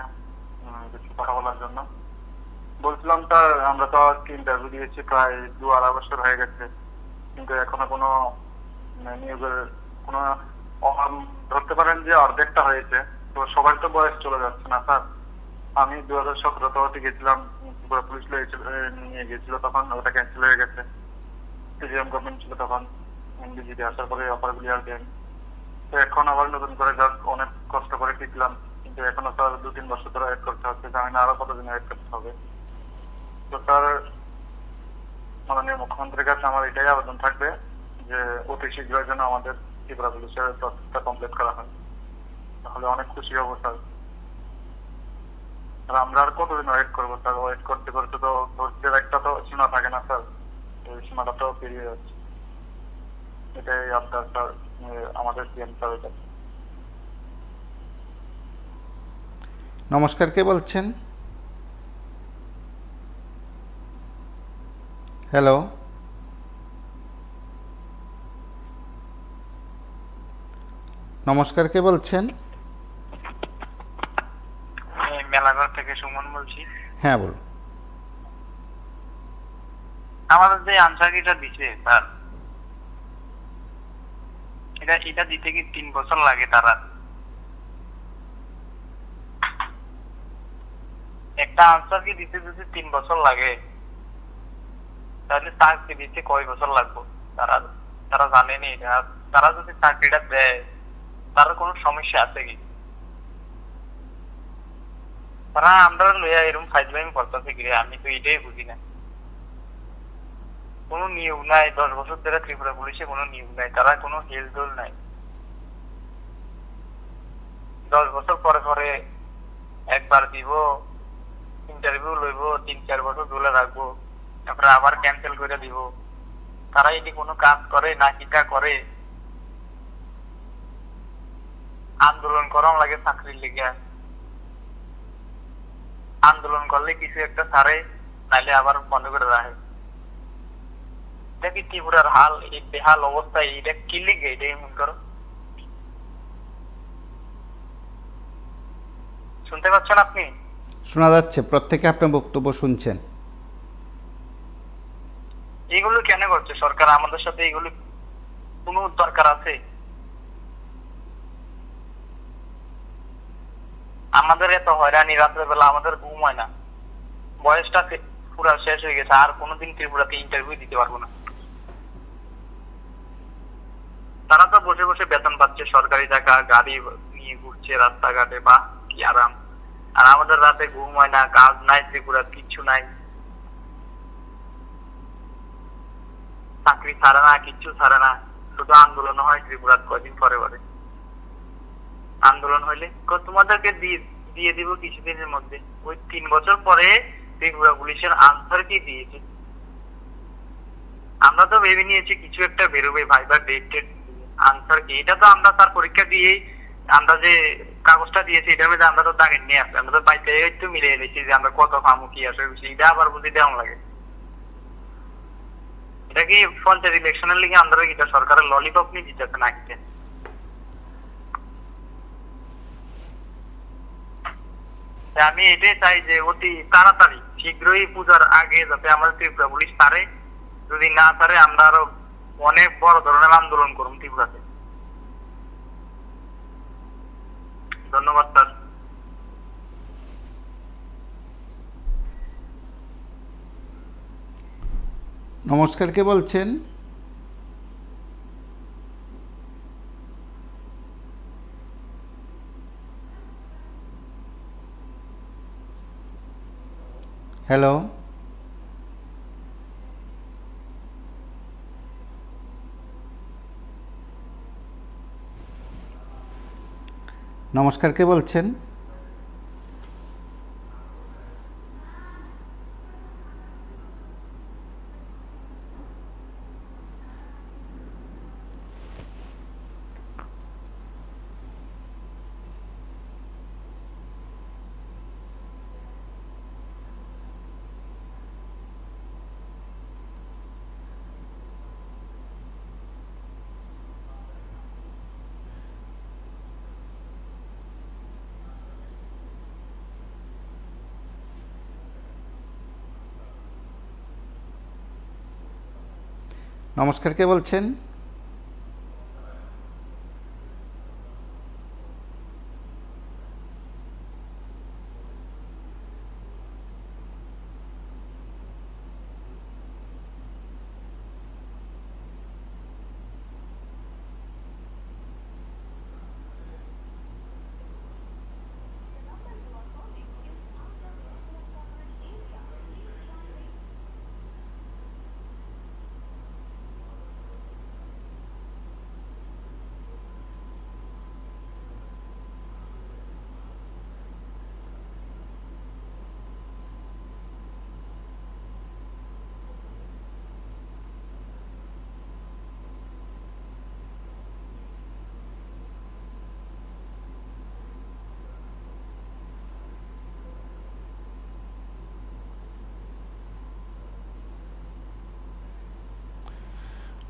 কিছু কথা বলার জন্য। বলছিলাম স্যার, আমরা তো ইন্টারভিউ দিয়েছি প্রায় 2-2.5 বছর হয়ে গেছে, কিন্তু এখনো কোনো নিয়োগের কোনো ধরতে পারেন যে অর্ধেকটা হয়েছে। তো সবার তো বয়স চলে যাচ্ছে না স্যার। আমি 2017 গেছিলাম, পুলিশ নিয়ে গেছিল, তখন ওটা ক্যান্সেল হয়ে গেছে। সিজিএম গভর্নমেন্ট ছিল তখন, বিজেপি আসার পরে অফারগুলি আর দেন। তো এখন আবার নতুন করে জাস্ট অনেক কষ্ট করে টিকলাম, কিন্তু এখনো স্যার 2-3 বছর ধরে ওয়েট করতে হচ্ছে, জানি না আরো কতদিন ওয়েট করতে হবে। তো স্যার, মাননীয় মুখ্যমন্ত্রীর কাছে আমার এটাই আবেদন থাকবে যে অতি শীঘ্রই যেন আমাদের ত্রিপুরা পুলিশের প্রসেসটা কমপ্লিট করা হয়, তাহলে অনেক খুশি হবো স্যার। আমরা আর কতদিন ওয়েট করবো স্যার? ওয়েট করতে করতে তো ধৈর্যের একটা তো সীমা থাকে না স্যার, এই সীমাটা তো পেরিয়ে যাচ্ছে। এটাই আপনার স্যার আমাদের সিএম স্যার। এটা নমস্কার, কে বলছেন? হ্যালো। নমস্কার, কে বলছেন? মেলাঘর থেকে সুমন বলছি। হ্যাঁ বলুন। আমাদের যে আনসার কিটা দিছে স্যার, এটা দিতে কি 3 বছর লাগে? তারা একটা আনসার কি দিতে যদি 3 বছর লাগে, তাহলে চাকরি দিতে কয় বছর লাগবে? তারা জানেনি। তারা যদি চাকরিটা দেয়, তার কোনো সমস্যা আছে কি? তারা আমরা লইয়া এরকম ফাইজলামি করতেছে কি? আমি তো এটাই বুঝি না। কোন নিয়োগ নাই, 10 বছর ধরে ত্রিপুরা পুলিশে কোনো নিয়োগ নাই, তারা কোনো হেলদোল নাই। 10 বছর পরে পরে একবার দিব, ইন্টারভিউ লইব, 3-4 বছর ধরে রাখবো, তারপরে আবার ক্যান্সেল করে দিব। তারা এটি কোনো কাজ করে না, কিটা করে? আন্দোলন করার লাগে চাকরির লেগে, আন্দোলন করলে কিছু একটা ছাড়ে, নাইলে আবার বন্ধ করে রাখে। এটা কি ত্রিপুরার হাল? এই বেহাল অবস্থা, এটা কি লিগে? এটাই মনে করো। শুনতে পাচ্ছেন আপনি? শোনা যাচ্ছে, প্রত্যেকে আপনার বক্তব্য শুনছেন। এগুলো কেন করছে সরকার আমাদের সাথে? এগুলো কোনো দরকার আছে? আমাদের এত হয়রানি, রাত্রে বেলা আমাদের ঘুম হয় না, বয়সটা পুরো শেষ হয়ে গেছে, আর কোনোদিন ত্রিপুরাতে ইন্টারভিউ দিতে পারবো না। তারা তো বসে বসে বেতন পাচ্ছে, সরকারি টাকা, গাড়ি নিয়ে ঘুরছে রাস্তাঘাটে, বা কি আরাম। আর আমাদের রাতে ঘুম হয় না, কাজ নাই, ত্রিপুরার কিচ্ছু নাই, চাকরি ছাড়ে না, কিচ্ছু ছাড়ে না, শুধু আন্দোলন হয় ত্রিপুরার কদিন পরে পরে। আন্দোলন হইলে তোমাদেরকে দিয়ে দিব কিছুদিনের মধ্যে। ওই 3 বছর পরে ত্রিপুরা পুলিশের আনসার কি দিয়েছে? আমরা তো ভেবে নিয়েছি কিছু একটা বেরোবে, ভাইবা ডেট আনসার কি? এটা তো আমরা তার পরীক্ষা দিয়ে আমরা যে কাগজটা দিয়েছি এটার মধ্যে আমরা তো দাগের নিয়ে আসছি, আমরা তো বাইতে একটু মিলিয়ে নিয়েছি যে আমরা কত পাবো, কি আসে, এটা আবার বুঝে দেওয়া লাগে। এটা কি পঞ্চায়েত ইলেকশনের লিগে আমরা এটা সরকারের ললিপপ নিয়ে দিতেছে নাকি? আমি এটাই চাই যে অতি তাড়াতাড়ি শীঘ্রই পূজার আগে যাতে আমাদের ত্রিপুরা পুলিশ পারে, যদি না পারে আমরা আরো অনেক বড় ধরনের আন্দোলন করুন ত্রিপুরাতে। ধন্যবাদ স্যার। নমস্কার, কে বলছেন? হ্যালো, নমস্কার, কে বলছেন? নমস্কার, কে বলছেন?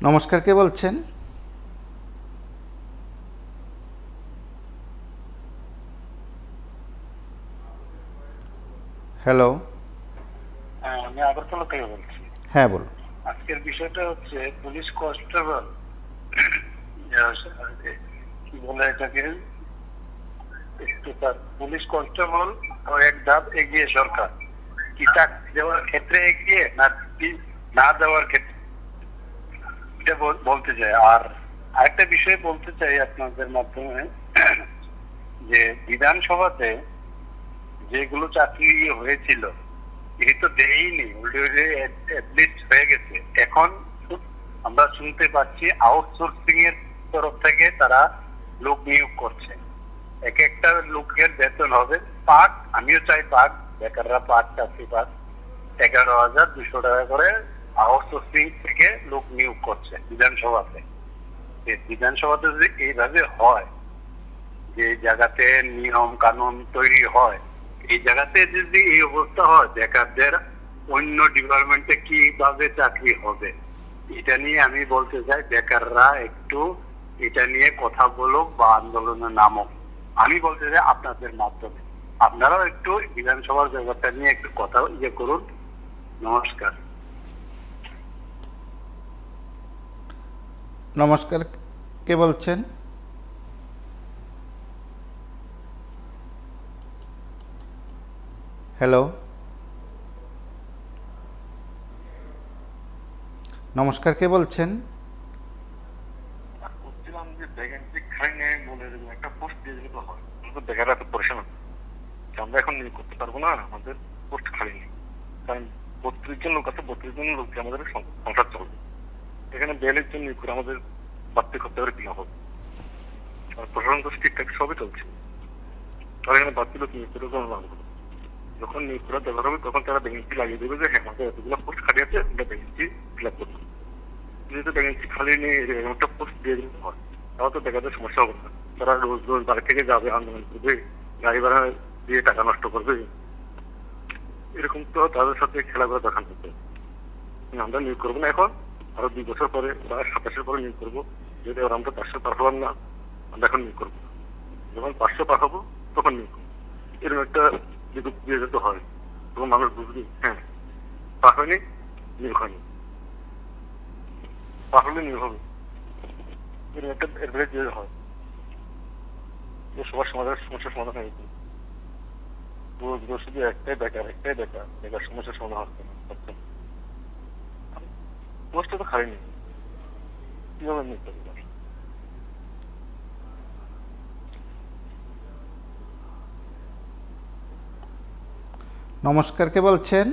নমস্কার, কে বলছেন? হ্যালো, আমি আগরতলা থেকে বলছি। হ্যাঁ বলুন। আজকের বিষয়টা হচ্ছে পুলিশ কনস্টেবল, কি বলে এটাকে, পুলিশ কনস্টেবল ও এক ধাপ এগিয়ে সরকার, কি চাকরি দেওয়ার ক্ষেত্রে এগিয়ে না দেওয়ার ক্ষেত্রে, এটা বলতে চাই। আর আরেকটা বিষয় বলতে চাই আপনাদের মাধ্যমে, যে বিধানসভাতে যেগুলো চাকরি হয়েছিল এই তো দেয়নি, অলরেডি হয়ে গেছে। এখন আমরা শুনতে পাচ্ছি আউটসোর্সিং এর তরফ থেকে তারা লোক নিয়োগ করছে। এক একটা লোকের বেতন হবে পাক, আমিও চাই পাক, বেকাররা পাক, চাকরি পাক, 11,200 টাকা করে আউটসোর্সিং থেকে লোক নিয়োগ করছে বিধানসভাতে। বিধানসভাতে যদি এইভাবে হয়, যে জায়গাতে নিয়ম কানুন তৈরি হয়, এই জায়গাতে যদি এই অবস্থা হয়, বেকারদের অন্য ডিপার্টমেন্টে কিভাবে চাকরি হবে? এটা নিয়ে আমি বলতে চাই বেকাররা একটু এটা নিয়ে কথা বলুক বা আন্দোলনে নামুক। আমি বলতে চাই আপনাদের মাধ্যমে আপনারাও একটু বিধানসভার ব্যাপারটা নিয়ে একটু কথা করুন। নমস্কার। নমস্কার, কে বলছেন? হ্যালো, নমস্কার, কে বলছেন? বলছিলাম যে ভ্যাকেন্সি খাই নেই বলে একটা পোস্ট দিয়ে দিলে তো হয়, কিন্তু বেকাররা তো পরেশান হচ্ছে। আমরা এখন নিয়োগ করতে পারবো না, আমাদের পোস্ট খালি নেই, কারণ 32 জন লোক আছে, 32 জন লোককে আমাদের সংসার চলবে। এখানে 42 জন নিয়োগ করে আমাদের বাড়তি করতে পারে কিনা হবে, আর প্রশাসন তো ঠিকঠাক সবই চলছে। আর এখানে বাড়তি লোক নিয়োগ করে কোনো লাভ হবে? যখন নিয়োগ করা দরকার হবে তখন তারা ভ্যাকেন্সি লাগিয়ে দেবে যে হ্যাঁ আমাদের এতগুলো পোস্ট খালি আছে, আমরা ভ্যাকেন্সি ফিল আপ করবো। যেহেতু ভ্যাকেন্সি খালি নেই, একটা পোস্ট দিয়ে দিতে হয়, তাহলে তো বেকারদের সমস্যা হবে না। তারা রোজ রোজ বাড়ি থেকে যাবে, আন্দোলন করবে, গাড়ি ভাড়া দিয়ে টাকা নষ্ট করবে, এরকম তো তাদের সাথে খেলা করে দেখান হতো। আমরা নিয়োগ করবো না এখন, আরো 2 বছর পরে বা 27 পরে নিয়োগ করবো। যদি আমরা 500 পার হলাম না, আমরা এখন নিয়োগ করবো। যখন 500 পার হবো তখন নিয়োগ করবো। এরকম একটা বিদ্যুৎ দিয়ে যেতে হয়, তখন মানুষ বুঝবে হ্যাঁ পার হয়নি, নিয়োগ হয়নি, পার হলে নিয়োগ হবে। এরকম একটা অ্যাডভাইস দিয়ে হয় যে সবার সমাধানের সমস্যার সমাধান হয়ে যেত। রোজ রোজ শুধু একটাই বেকার, বেকার সমস্যার সমাধান হচ্ছে না। পোস্টটা তো খালি নেই, কিভাবে নিতে হবে? নমস্কার, কে বলছেন?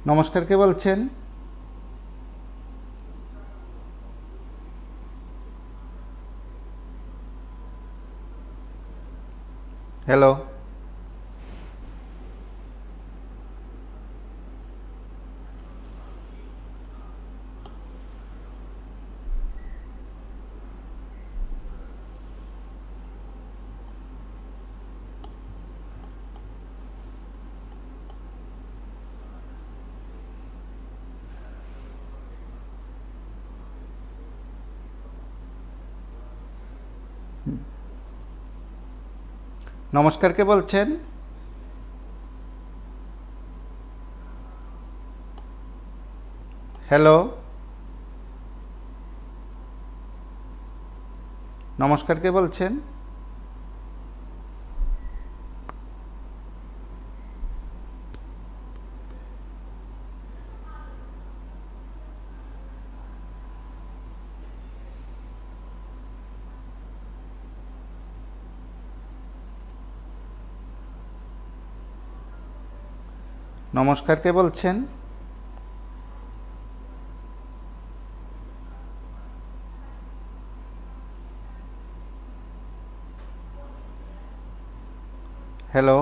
নমস্কার, কে বলছেন? হ্যালো, নমস্কার, কে বলছেন? হ্যালো, নমস্কার, কে বলছেন? নমস্কার, কে বলছেন? হ্যালো,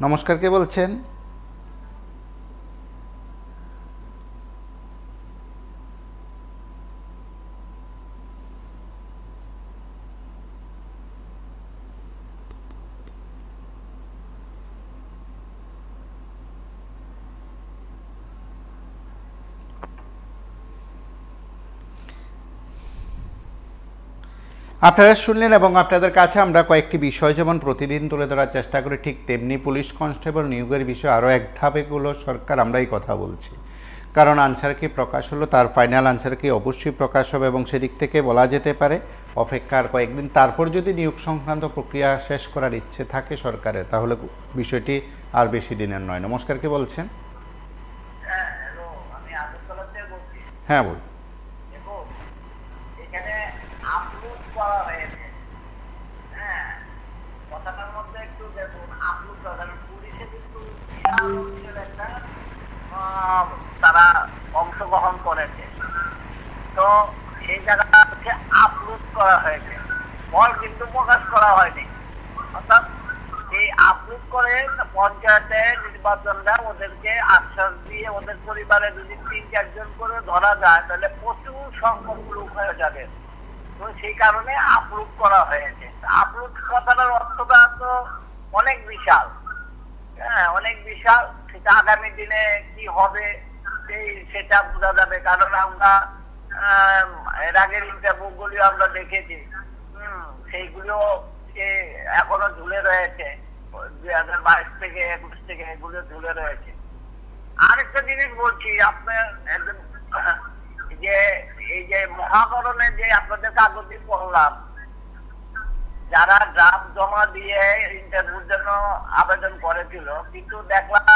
নমস্কার, কে বলছেন? আপনারা শুনলেন এবং আপনাদের কাছে আমরা কয়েকটি বিষয় যেমন প্রতিদিন তুলে ধরার চেষ্টা করি, ঠিক তেমনি পুলিশ কনস্টেবল নিয়োগের বিষয়ে আরও এক ধাপ এগুলো সরকার, আমরাই কথা বলছি। কারণ আনসার কি প্রকাশ হলো, তার ফাইনাল আনসার কি অবশ্যই প্রকাশ হবে এবং সেদিক থেকে বলা যেতে পারে অপেক্ষার কয়েকদিন তারপর যদি নিয়োগ সংক্রান্ত প্রক্রিয়া শেষ করার ইচ্ছে থাকে সরকারের, তাহলে বিষয়টি আর বেশি দিনের নয়। নমস্কার, কি বলছেন? হ্যাঁ বল। তারা অংশগ্রহণ করেছে, তো সেই জায়গাটা হচ্ছে আপলোড করা হয়েছে, ফল কিন্তু প্রকাশ করা হয়নি। অর্থাৎ এই আপলোড করে পঞ্চায়েতে নির্বাচনটা ওদেরকে আশ্বাস দিয়ে ওদের পরিবারে যদি ৩-৪ জন করে ধরা যায় তাহলে প্রচুর সংখ্যক লোক হয়ে যাবে। তো সেই কারণে আপলোড করা হয়েছে। আপলোড কথাটার অর্থটা তো অনেক বিশাল, হ্যাঁ অনেক বিশাল। সেটা আগামী দিনে কি হবে সেটা বোঝা যাবে, কারণ আমরা এর আগের ইন্টারভিউ গুলি আমরা দেখেছি, সেইগুলো এখনো ঝুলে রয়েছে, 2022 থেকে 21 থেকে এগুলো ঝুলে রয়েছে। আরেকটা জিনিস বলছি, আপনার যে এই যে মহাকরণে যে আপনাদের কাগজে পড়লাম, যারা ড্রাফট জমা দিয়ে ইন্টারভিউর জন্য আবেদন করেছিল, কিন্তু দেখলাম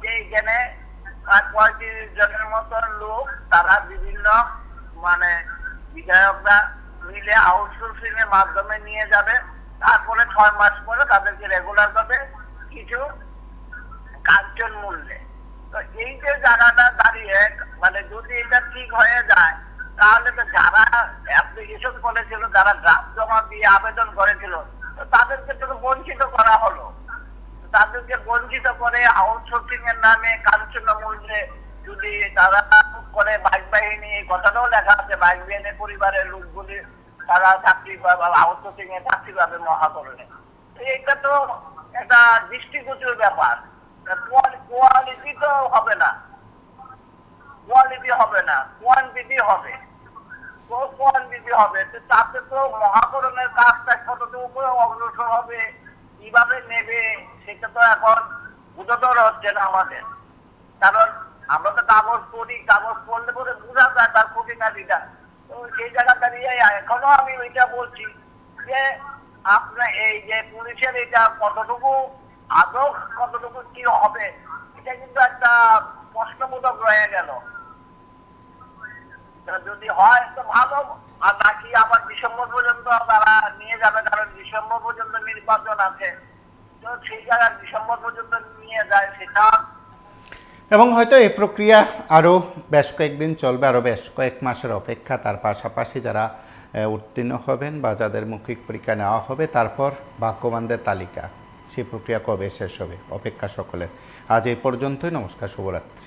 যে এখানে 35 জনের মতন লোক তারা বিভিন্ন মানে বিধায়করা মিলে আউটসোর্সিং এর মাধ্যমে নিয়ে যাবে, তারপরে 6 মাস পরে তাদেরকে রেগুলার ভাবে কিছু কার্যন মূল্যে। তো এই যে জায়গাটা দাঁড়িয়ে মানে যদি এটা ঠিক হয়ে যায় তাহলে তো যারা অ্যাপ্লিকেশন করেছিল, যারা ড্রাফট জমা দিয়ে আবেদন করেছিল, তাদেরকে তো বঞ্চিত করা হলো। তাদেরকে বঞ্চিত করে আউটসোর্সিং এর নামে কাঞ্চন মূল্যে যদি তারা করে বাইক বাহিনী, এই কথাটাও লেখা আছে, বাইক বাহিনী পরিবারের লোকগুলি তারা চাকরি পাবে, আউটসোর্সিং এ চাকরি পাবে মহাকরণে। এটা তো একটা দৃষ্টিগোচর ব্যাপার। কোয়ালিটি তো হবে না, কোয়ালিটি হবে না, কোয়ান্টিটি হবে, কোয়ান্টিটি হবে। তাতে তো মহাকরণের কাজটা কতটুকু অগ্রসর হবে, কিভাবে নেবে, সেটা তো এখন বোধতর হচ্ছে না আমাদের। কারণ আমরা তো কাগজ পড়ি, কাগজ পড়লে পরে বোঝা যায় তার খুঁটিনাটিটা। তো সেই জায়গা দাঁড়িয়ে এখনো আমি ওইটা বলছি যে আপনার এই যে পুলিশের এটা কতটুকু আদৌ কতটুকু কি হবে, এটা কিন্তু একটা প্রশ্নবোধক রয়ে গেল। যদি হয় তো ভালো, আর নাকি আবার ডিসেম্বর পর্যন্ত তারা নিয়ে যাবে, কারণ ডিসেম্বর পর্যন্ত নির্বাচন আছে। তো সেই জায়গায় ডিসেম্বর পর্যন্ত নিয়ে যায় সেটা, এবং হয়তো এই প্রক্রিয়া আরও বেশ কয়েকদিন চলবে, আরও বেশ কয়েক মাসের অপেক্ষা। তার পাশাপাশি যারা উত্তীর্ণ হবেন বা যাদের মৌখিক পরীক্ষা নেওয়া হবে, তারপর ভাগ্যবানদের তালিকা, সেই প্রক্রিয়া কবে শেষ হবে, অপেক্ষা সকলের। আজ এই পর্যন্তই। নমস্কার, শুভরাত্রি।